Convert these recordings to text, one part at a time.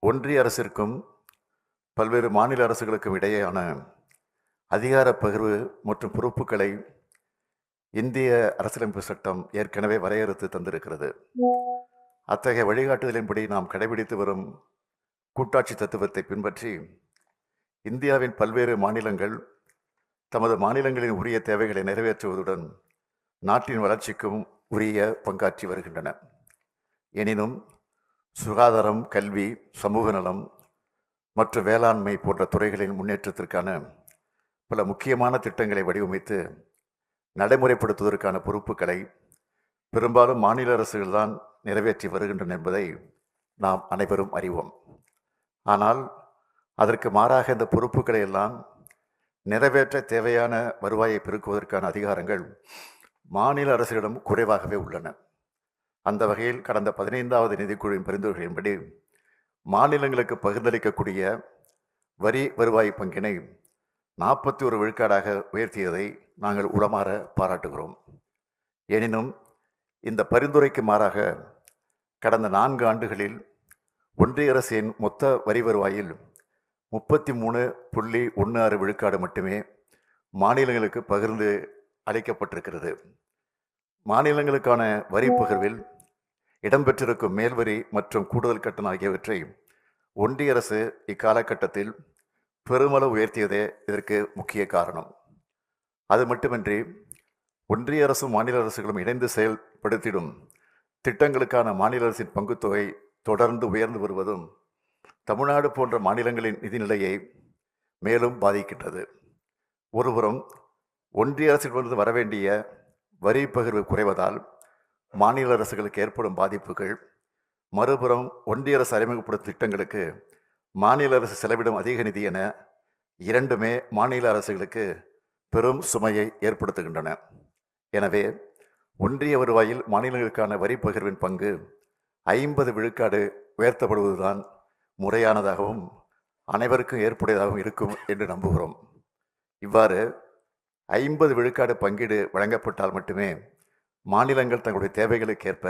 ஒன்றிய அரசிற்கும் பல்வேறு மாநில அரசுகளுக்கும் இடையேயான அதிகார பகிர்வு மற்றும் பொறுப்புகளை இந்திய அரசியலமைப்பு சட்டம் ஏற்கனவே வரையறுத்து தந்திருக்கிறது. அத்தகைய வழிகாட்டுதலின்படி நாம் கடைபிடித்து வரும் கூட்டாட்சி தத்துவத்தை பின்பற்றி இந்தியாவின் பல்வேறு மாநிலங்கள் தமது மாநிலங்களின் உரிய தேவைகளை நிறைவேற்றுவதுடன் நாட்டின் வளர்ச்சிக்கும் உரிய பங்காற்றி வருகின்றன. எனினும் சுகாதாரம், கல்வி, சமூக நலம் மற்றும் வேளாண்மை போன்ற துறைகளின் முன்னேற்றத்திற்கான பல முக்கியமான திட்டங்களை வடிவமைத்து நடைமுறைப்படுத்துவதற்கான பொறுப்புகளை பெரும்பாலும் மாநில அரசுகள் தான் நிறைவேற்றி வருகின்றன என்பதை நாம் அனைவரும் அறிவோம். ஆனால் அதற்கு மாறாக இந்த பொறுப்புகளை எல்லாம் நிறைவேற்ற தேவையான வருவாயை பெருக்குவதற்கான அதிகாரங்கள் மாநில அரசுகளிடம் குறைவாகவே உள்ளன. அந்த வகையில் கடந்த 15வது நிதிக்குழுவின் பரிந்துரைகளின்படி மாநிலங்களுக்கு பகிர்ந்தளிக்கக்கூடிய வரி வருவாய் பங்கினை 41 விழுக்காடாக உயர்த்தியதை நாங்கள் உளமாற பாராட்டுகிறோம். எனினும் இந்த பரிந்துரைக்கு மாறாக கடந்த 4 ஆண்டுகளில் ஒன்றிய அரசின் மொத்த வரி வருவாயில் 33.16 விழுக்காடு மட்டுமே மாநிலங்களுக்கு பகிர்ந்து அளிக்கப்பட்டிருக்கிறது. மாநிலங்களுக்கான வரி பகிர்வில் இடம்பெற்றிருக்கும் மேல்வரி மற்றும் கூடுதல் கட்டணம் ஆகியவற்றை ஒன்றிய அரசு இக்காலகட்டத்தில் பெருமளவு உயர்த்தியதே இதற்கு முக்கிய காரணம். அது மட்டுமின்றி ஒன்றிய அரசும் மாநில அரசுகளும் இணைந்து செயல்படுத்திடும் திட்டங்களுக்கான மாநில அரசின் பங்குத்தொகை தொடர்ந்து உயர்ந்து வருவதும் தமிழ்நாடு போன்ற மாநிலங்களின் நிதிநிலையை மேலும் பாதிக்கின்றது. ஒருபுறம் ஒன்றிய அரசிலிருந்து வரவேண்டிய வரி பகிர்வு குறைவதால் மாநில அரசுகளுக்கு ஏற்படும் பாதிப்புகள், மறுபுறம் ஒன்றிய அரசு அறிமுகப்படுத்தும் திட்டங்களுக்கு மாநில அரசு செலவிடும் அதிக நிதி என இரண்டுமே மாநில அரசுகளுக்கு பெரும் சுமையை ஏற்படுத்துகின்றன. எனவே ஒன்றிய வருவாயில் மாநிலங்களுக்கான வரி பகிர்வின் பங்கு 50 விழுக்காடு உயர்த்தப்படுவதுதான் முறையானதாகவும் அனைவருக்கும் ஏற்புடையதாகவும் இருக்கும் என்று நம்புகிறோம். இவ்வாறு 50 விழுக்காடு பங்கீடு வழங்கப்பட்டால் மட்டுமே மாநிலங்கள் தங்களுடைய தேவைகளுக்கேற்ப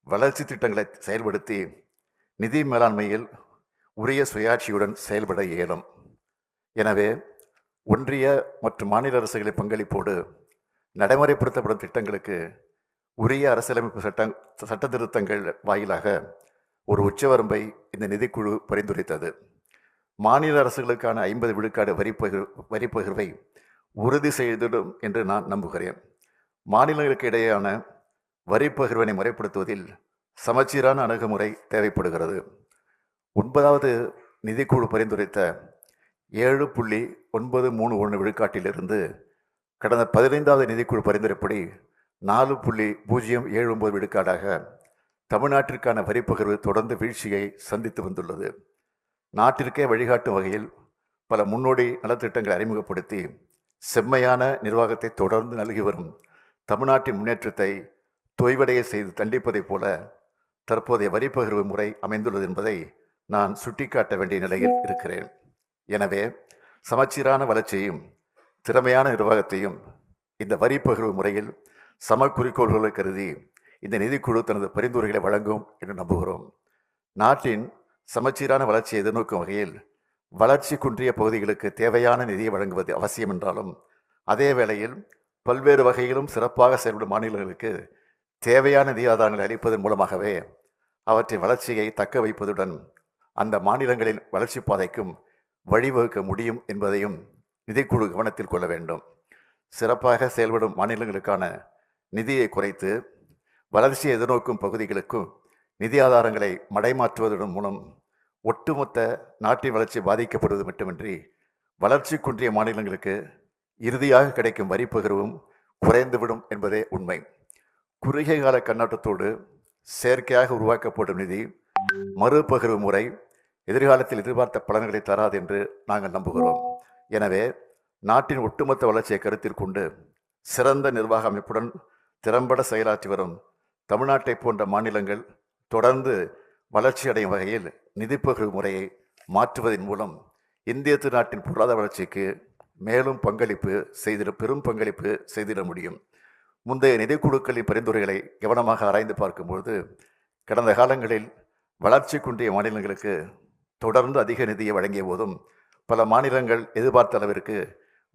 வளர்ச்சி திட்டங்களை செயல்படுத்தி நிதி மேலாண்மையில் உரிய சுயாட்சியுடன் செயல்பட இயலும். எனவே ஒன்றிய மற்றும் மாநில அரசுகளின் பங்களிப்போடு நடைமுறைப்படுத்தப்படும் திட்டங்களுக்கு உரிய அரசியலமைப்பு சட்ட திருத்தங்கள் வாயிலாக ஒரு உச்சவரம்பை இந்த நிதிக்குழு பரிந்துரைத்தது. மாநில அரசுகளுக்கான 50 விழுக்காடு வரி பகிர்வை உறுதி செய்திடும் என்று நான் நம்புகிறேன். மாநிலங்களுக்கு இடையேயான வரி பகிர்வினை முறைப்படுத்துவதில் சமச்சீரான அணுகுமுறை தேவைப்படுகிறது. 9வது நிதிக்குழு பரிந்துரைத்த 7.931 விழுக்காட்டிலிருந்து கடந்த 15வது நிதிக்குழு பரிந்துரைப்படி 4.079 விழுக்காடாக தமிழ்நாட்டிற்கான வரி பகிர்வு தொடர்ந்து வீழ்ச்சியை சந்தித்து வந்துள்ளது. நாட்டிற்கே வழிகாட்டும் வகையில் பல முன்னோடி நலத்திட்டங்களை அறிமுகப்படுத்தி செம்மையான நிர்வாகத்தை தொடர்ந்து நல்கி வரும் தமிழ்நாட்டின் முன்னேற்றத்தை தொய்வடைய செய்து தண்டிப்பதைப் போல தற்போதைய வரி பகிர்வு முறை அமைந்துள்ளது என்பதை நான் சுட்டிக்காட்ட வேண்டிய நிலையில் இருக்கிறேன். எனவே சமச்சீரான வளர்ச்சியையும் திறமையான நிர்வாகத்தையும் இந்த வரி பகிர்வு முறையில் சம குறிக்கோள்களை கருதி இந்த நிதிக்குழு தனது பரிந்துரைகளை வழங்கும் என்று நம்புகிறோம். நாட்டின் சமச்சீரான வளர்ச்சியை எதிர்நோக்கும் வகையில் வளர்ச்சி குன்றிய பகுதிகளுக்கு தேவையான நிதியை வழங்குவது அவசியம் என்றாலும், அதே வேளையில் பல்வேறு வகையிலும் சிறப்பாக செயல்படும் மாநிலங்களுக்கு தேவையான நிதி ஆதாரங்களை அளிப்பதன் மூலமாகவே அவற்றின் வளர்ச்சியை தக்க வைப்பதுடன் அந்த மாநிலங்களின் வளர்ச்சி பாதைக்கும் வழிவகுக்க முடியும் என்பதையும் நிதிக்குழு கவனத்தில் கொள்ள வேண்டும். சிறப்பாக செயல்படும் மாநிலங்களுக்கான நிதியை குறைத்து வளர்ச்சியை எதிர்நோக்கும் பகுதிகளுக்கும் நிதி ஆதாரங்களை மடைமாற்றுவதன் மூலம் ஒட்டுமொத்த நாட்டின் வளர்ச்சி பாதிக்கப்படுவது மட்டுமின்றி வளர்ச்சி குன்றிய மாநிலங்களுக்கு இறுதியாக கிடைக்கும் வரி பகிர்வும் குறைந்துவிடும் என்பதே உண்மை. குறுகிய கால கண்ணோட்டத்தோடு செயற்கையாக உருவாக்கப்படும் நிதி மறுபகிர்வு முறை எதிர்காலத்தில் எதிர்பார்த்த பலன்களை தராது என்று நாங்கள் நம்புகிறோம். எனவே நாட்டின் ஒட்டுமொத்த வளர்ச்சியை கருத்தில் கொண்டு சிறந்த நிர்வாக அமைப்புடன் திறம்பட செயலாற்றி வரும் தமிழ்நாட்டை போன்ற மாநிலங்கள் தொடர்ந்து வளர்ச்சி அடையும் வகையில் நிதிப்பகிர்வு முறையை மாற்றுவதன் மூலம் இந்திய திருநாட்டின் பொருளாதார வளர்ச்சிக்கு மேலும் பெரும் பங்களிப்பு செய்திட முடியும். முந்தைய நிதிக்குழுக்களின் பரிந்துரைகளை கவனமாக ஆராய்ந்து பார்க்கும்பொழுது கடந்த காலங்களில் வளர்ச்சி குன்றிய மாநிலங்களுக்கு தொடர்ந்து அதிக நிதியை வழங்கிய போதும் பல மாநிலங்கள் எதிர்பார்த்த அளவிற்கு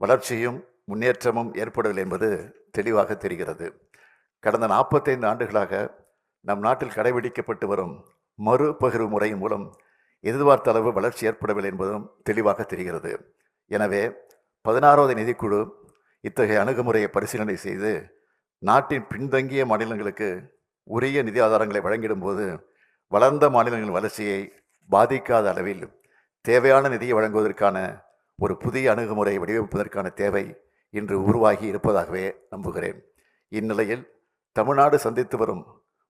வளர்ச்சியும் முன்னேற்றமும் ஏற்படவில்லை என்பது தெளிவாக தெரிகிறது. கடந்த 45 ஆண்டுகளாக நம் நாட்டில் கடைபிடிக்கப்பட்டு வரும் மறுபகிர்வு முறையின் மூலம் எதிர்பார்த்த அளவு வளர்ச்சி ஏற்படவில்லை என்பதும் தெளிவாக தெரிகிறது. எனவே 16வது நிதிக்குழு இத்தகைய அணுகுமுறையை பரிசீலனை செய்து நாட்டின் பின்தங்கிய மாநிலங்களுக்கு உரிய நிதி ஆதாரங்களை வழங்கிடும் போது வளர்ந்த மாநிலங்களின் வளர்ச்சியை பாதிக்காத அளவில் தேவையான நிதியை வழங்குவதற்கான ஒரு புதிய அணுகுமுறையை வடிவமைப்பதற்கான தேவை இன்று உருவாகி இருப்பதாகவே நம்புகிறேன். இந்நிலையில் தமிழ்நாடு சந்தித்து வரும்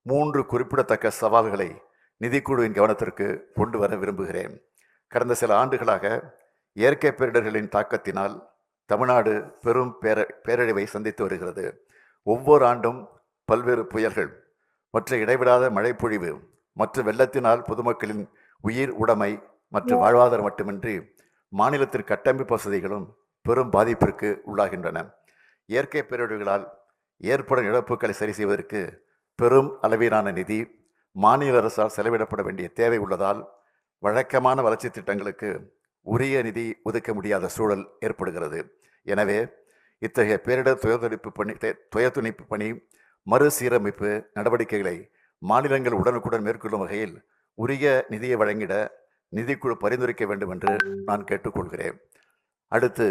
3 குறிப்பிடத்தக்க சவால்களை நிதிக்குழுவின் கவனத்திற்கு கொண்டு வர விரும்புகிறேன். கடந்த சில ஆண்டுகளாக இயற்கை பேரிடர்களின் தாக்கத்தினால் தமிழ்நாடு பெரும் பேரழிவை சந்தித்து வருகிறது. ஒவ்வொரு ஆண்டும் பல்வேறு புயல்கள் மற்ற இடைவிடாத மழைப்பொழிவு மற்றும் வெள்ளத்தினால் பொதுமக்களின் உயிர் உடைமை மற்றும் வாழ்வாதாரம் மட்டுமின்றி மாநிலத்தின் கட்டமைப்பு வசதிகளும் பெரும் பாதிப்பிற்கு உள்ளாகின்றன. இயற்கை பேரிடர்களால் ஏற்படும் இழப்புகளை சரி செய்வதற்கு பெரும் அளவிலான நிதி மாநில அரசால் செலவிடப்பட வேண்டிய தேவை உள்ளதால் வழக்கமான வளர்ச்சி திட்டங்களுக்கு உரிய நிதி ஒதுக்க முடியாத சூழல் ஏற்படுகிறது. எனவே இத்தகைய பேரிடர் துயர்துணிப்பு பணி மறுசீரமைப்பு நடவடிக்கைகளை மாநிலங்கள் உடனுக்குடன் மேற்கொள்ளும் வகையில் உரிய நிதியை வழங்கிட நிதிக்குழு பரிந்துரைக்க வேண்டும் என்று நான் கேட்டுக்கொள்கிறேன். அடுத்து,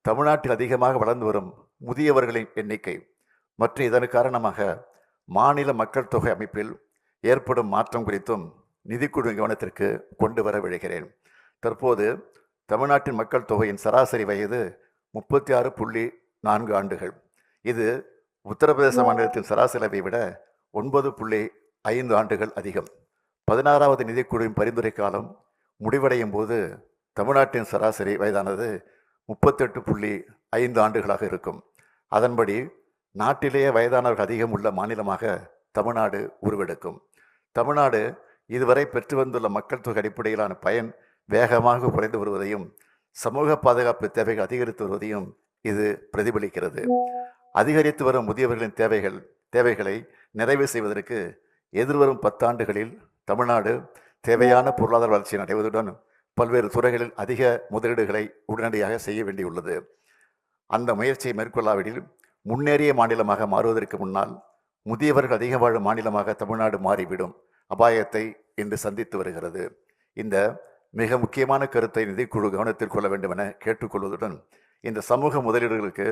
தமிழ்நாட்டில் அதிகமாக வளர்ந்து வரும் முதியவர்களின் எண்ணிக்கை மற்றும் இதன் காரணமாக மாநில மக்கள் தொகை அமைப்பில் ஏற்படும் மாற்றம் குறித்தும் நிதிக்குழு கவனத்திற்கு கொண்டு வர விழைகிறேன். தற்போது தமிழ்நாட்டின் மக்கள் தொகையின் சராசரி வயது 36.4 ஆண்டுகள். இது உத்தரப்பிரதேச மாநிலத்தின் சராசரியை விட 9.5 ஆண்டுகள் அதிகம். 16வது நிதிக்குழுவின் பரிந்துரை காலம் முடிவடையும் போது தமிழ்நாட்டின் சராசரி வயதானது 38.5 ஆண்டுகளாக இருக்கும். அதன்படி நாட்டிலேயே வயதானவர்கள் அதிகம் உள்ள மாநிலமாக தமிழ்நாடு உருவெடுக்கும். தமிழ்நாடு இதுவரை பெற்று வந்துள்ள மக்கள் தொகை அடிப்படையிலான பயன் வேகமாக குறைந்து வருவதையும் சமூக பாதுகாப்பு தேவைகள் அதிகரித்து வருவதையும் இது பிரதிபலிக்கிறது. அதிகரித்து வரும் முதியவர்களின் தேவைகளை நிறைவு செய்வதற்கு எதிர்வரும் 10 ஆண்டுகளில் தமிழ்நாடு தேவையான பொருளாதார வளர்ச்சியை அடைவதுடன் பல்வேறு துறைகளில் அதிக முதலீடுகளை உடனடியாக செய்ய வேண்டியுள்ளது. அந்த முயற்சியை மேற்கொள்ளாவிடில் முன்னேறிய மாநிலமாக மாறுவதற்கு முன்னால் முதியவர்கள் அதிக வாழும் மாநிலமாக தமிழ்நாடு மாறிவிடும் அபாயத்தை இன்று சந்தித்து வருகிறது. இந்த மிக முக்கியமான கருத்தை நிதிக்குழு கவனத்தில் கொள்ள வேண்டும் என கேட்டுக்கொள்வதுடன் இந்த சமூக முதலீடுகளுக்கு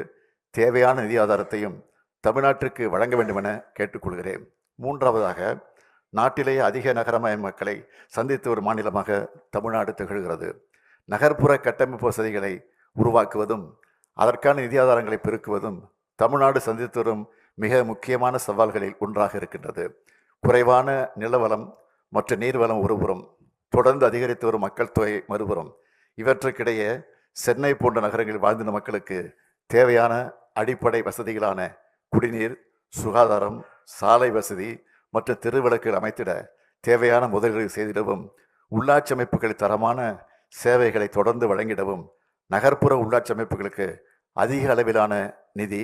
தேவையான நிதி ஆதாரத்தையும் தமிழ்நாட்டிற்கு வழங்க வேண்டும் என கேட்டுக்கொள்கிறேன். மூன்றாவதாக, நாட்டிலேயே அதிக நகரமய மக்களை சந்தித்து ஒரு மாநிலமாக தமிழ்நாடு திகழ்கிறது. நகர்ப்புற கட்டமைப்பு வசதிகளை உருவாக்குவதும் அதற்கான நிதி ஆதாரங்களை பெருக்குவதும் தமிழ்நாடு சந்தித்து வரும் மிக முக்கியமான சவால்களில் ஒன்றாக இருக்கின்றது. குறைவான நிலவளம் மற்றும் நீர்வளம் ஒருபுறம், தொடர்ந்து அதிகரித்து வரும் மக்கள் தொகை மறுபுறம், இவற்றுக்கிடையே சென்னை போன்ற நகரங்களில் வாழ்ந்த மக்களுக்கு தேவையான அடிப்படை வசதிகளான குடிநீர், சுகாதாரம், சாலை வசதி மற்றும் தெருவிளக்குகள் அமைத்திட தேவையான முதலீடு செய்திடவும், உள்ளாட்சி அமைப்புகள் தரமான சேவைகளை தொடர்ந்து வழங்கிடவும் நகர்ப்புற உள்ளாட்சி அமைப்புகளுக்கு அதிக அளவிலான நிதி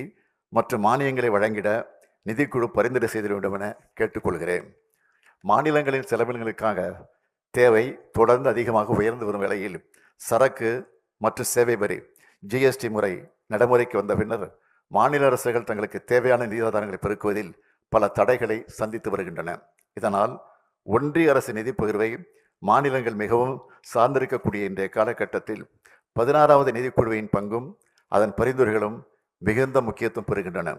மற்றும் மானியங்களை வழங்கிட நிதிக்குழு பரிந்துரை செய்திட வேண்டும் என கேட்டுக்கொள்கிறேன். மாநிலங்களின் செலவினங்களுக்காக தேவை தொடர்ந்து அதிகமாக உயர்ந்து வரும் வேளையில் சரக்கு மற்றும் சேவை வரி ஜிஎஸ்டி முறை நடைமுறைக்கு வந்த பின்னர் மாநில அரசுகள் தங்களுக்கு தேவையான நிதி ஆதாரங்களை பெருக்குவதில் பல தடைகளை சந்தித்து வருகின்றன. இதனால் ஒன்றிய அரசு நிதி பகிர்வை மாநிலங்கள் மிகவும் சார்ந்திருக்கக்கூடிய இன்றைய காலகட்டத்தில் 16வது நிதிக்குழுவின் பங்கும் அதன் பரிந்துரைகளும் மிகுந்த முக்கியத்துவம் பெறுகின்றன.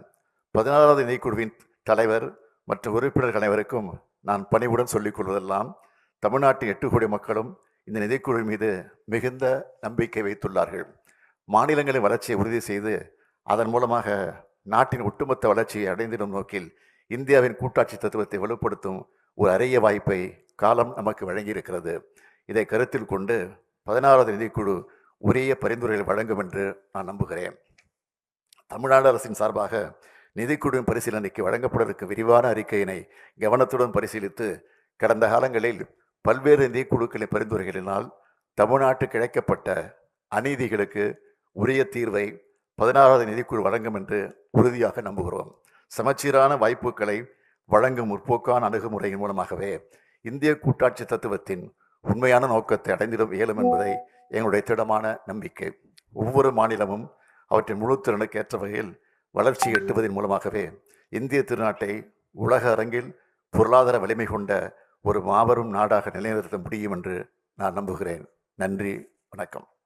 16வது நிதிக்குழுவின் தலைவர் மற்றும் உறுப்பினர்கள் அனைவருக்கும் நான் பணிவுடன் சொல்லிக் கொள்வதெல்லாம், தமிழ்நாட்டின் 8 கோடி மக்களும் இந்த நிதிக்குழு மீது மிகுந்த நம்பிக்கை வைத்துள்ளார்கள். மாநிலங்களின் வளர்ச்சியை உறுதி செய்து அதன் மூலமாக நாட்டின் ஒட்டுமொத்த வளர்ச்சியை அடைந்திடும் நோக்கில் இந்தியாவின் கூட்டாட்சி தத்துவத்தை வலுப்படுத்தும் ஒரு அரிய வாய்ப்பை காலம் நமக்கு வழங்கியிருக்கிறது. இதை கருத்தில் கொண்டு 16வது நிதிக்குழு உரிய பரிந்துரைகள் வழங்கும் என்று நான் நம்புகிறேன். தமிழ்நாடு அரசின் சார்பாக நிதிக்குழுவின் பரிசீலனைக்கு வழங்கப்படுவதற்கு விரிவான அறிக்கையினை கவனத்துடன் பரிசீலித்து கடந்த காலங்களில் பல்வேறு நிதிக்குழுக்களின் பரிந்துரைகளினால் தமிழ்நாட்டுக்கு இழைக்கப்பட்ட அநீதிகளுக்கு உரிய தீர்வை 16வது நிதிக்குழு வழங்கும் என்று உறுதியாக நம்புகிறோம். சமச்சீரான வாய்ப்புகளை வழங்கும் முற்போக்கான அணுகுமுறையின் மூலமாகவே இந்திய கூட்டாட்சி தத்துவத்தின் உண்மையான நோக்கத்தை அடைந்திட இயலும் என்பதை எங்களுடைய திடமான நம்பிக்கை. ஒவ்வொரு மாநிலமும் அவற்றின் முழு திறனுக்கு ஏற்ற வகையில் வளர்ச்சி எட்டுவதன் மூலமாகவே இந்திய திருநாட்டை உலக அரங்கில் பொருளாதார வலிமை கொண்ட ஒரு மாபெரும் நாடாக நிலைநிறுத்த முடியும் என்று நான் நம்புகிறேன். நன்றி, வணக்கம்.